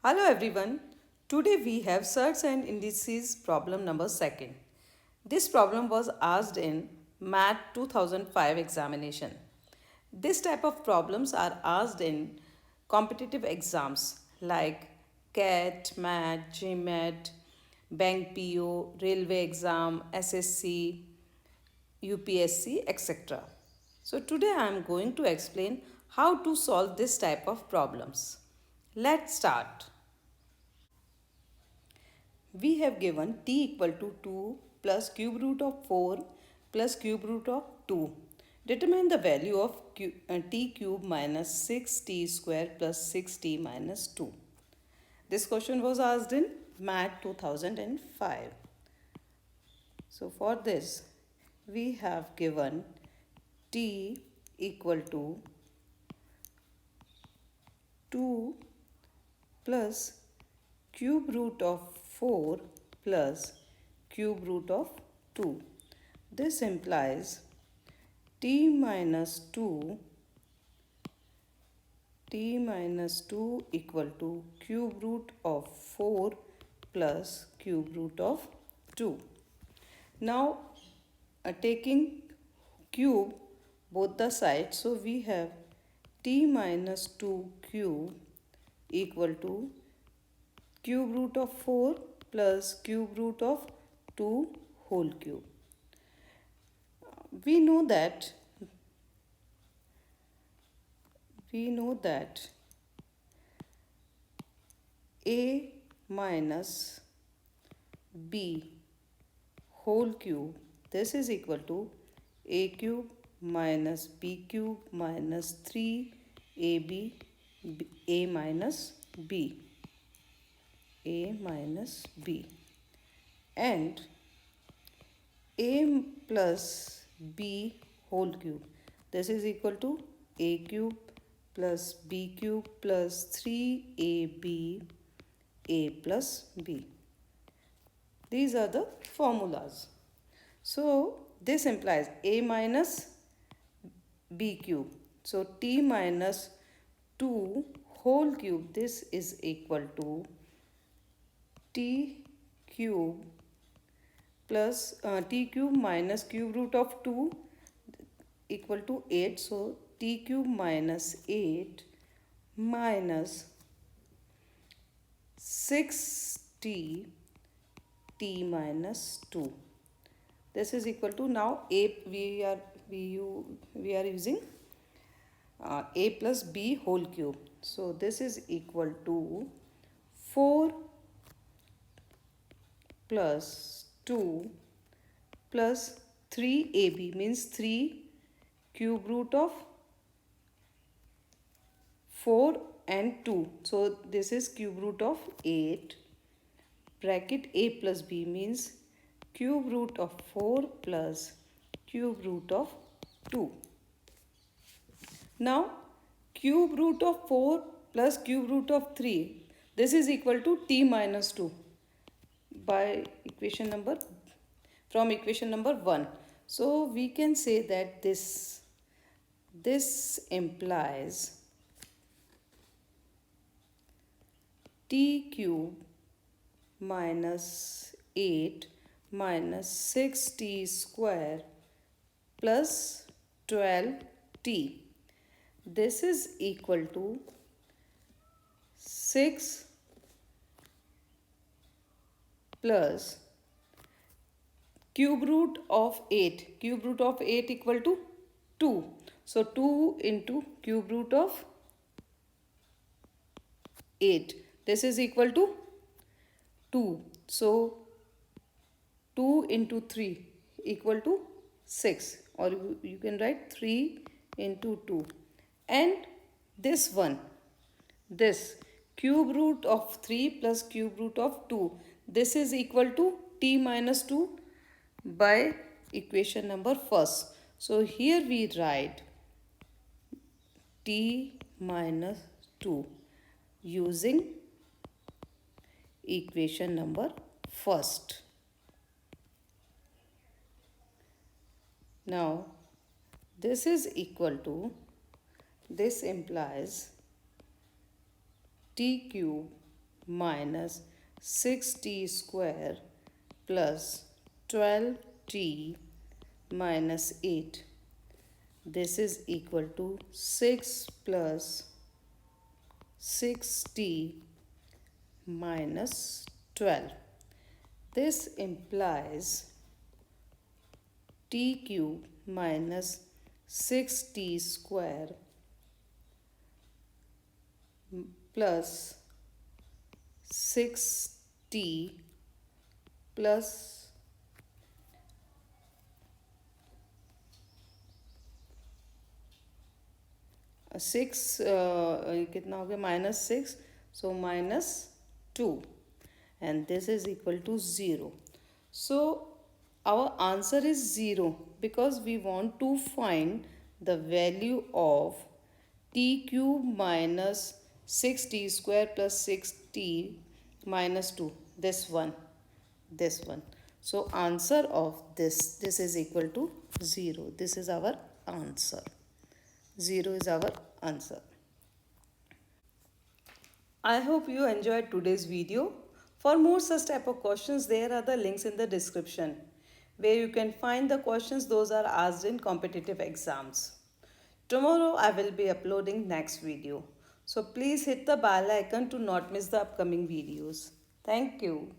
Hello everyone. Today we have Surds and Indices problem number 2nd. This problem was asked in MAT 2005 examination. This type of problems are asked in competitive exams like CAT, MAT, GMAT, Bank PO, Railway exam, SSC, UPSC, etc. So today I am going to explain how to solve this type of problems. Let's start. We have given t equal to 2 plus cube root of 4 plus cube root of 2. Determine the value of t cube minus 6t square plus 6t minus 2. This question was asked in MAT 2005. So for this, we have given t equal to 2 plus cube root of 4 plus cube root of 2. This implies t minus 2 equal to cube root of 4 plus cube root of 2. Now taking cube both the sides, so we have t minus 2 cube equal to cube root of 4 plus cube root of 2 whole cube. We know that a minus b whole cube, this is equal to a cube minus b cube minus 3ab a minus b and a plus b whole cube, this is equal to a cube plus b cube plus 3ab a plus b. These are the formulas. So this implies a minus b cube. So t minus 2 whole cube, this is equal to t cube plus t cube minus cube root of 2 equal to 8. So t cube minus 8 minus 6t t minus 2. This is equal to, now a we are using a plus b whole cube. So this is equal to 4 plus 2 plus 3ab means 3 cube root of 4 and 2. So this is cube root of 8 bracket a plus b means cube root of 4 plus cube root of 2. Now cube root of 4 plus cube root of 3, this is equal to t minus 2 by equation number 1. So we can say that this implies t cube minus 8 minus 6t square plus 12t. This is equal to 6 plus cube root of 8. Cube root of 8 equal to 2. So 2 into cube root of 8. This is equal to 2. So 2 into 3 equal to 6, or you can write 3 into 2. And this one, this cube root of 3 plus cube root of 2, this is equal to t minus 2 by equation number 1. So here we write t minus 2 using equation number 1. Now this is equal to, this implies t cube minus 6t square plus 12t minus 8. This is equal to 6 plus 6t minus 12. This implies t cube minus 6t square plus 6t plus 6 कितना हो गया minus 6 so minus 2 and this is equal to 0. So our answer is 0 because we want to find the value of t cube minus 6t square plus 6t minus 2. This one. So answer of this is equal to 0. This is our answer. 0 is our answer. I hope you enjoyed today's video. For more such type of questions, there are the links in the description where you can find the questions those are asked in competitive exams. Tomorrow I will be uploading next video. So please hit the bell icon to not miss the upcoming videos. Thank you.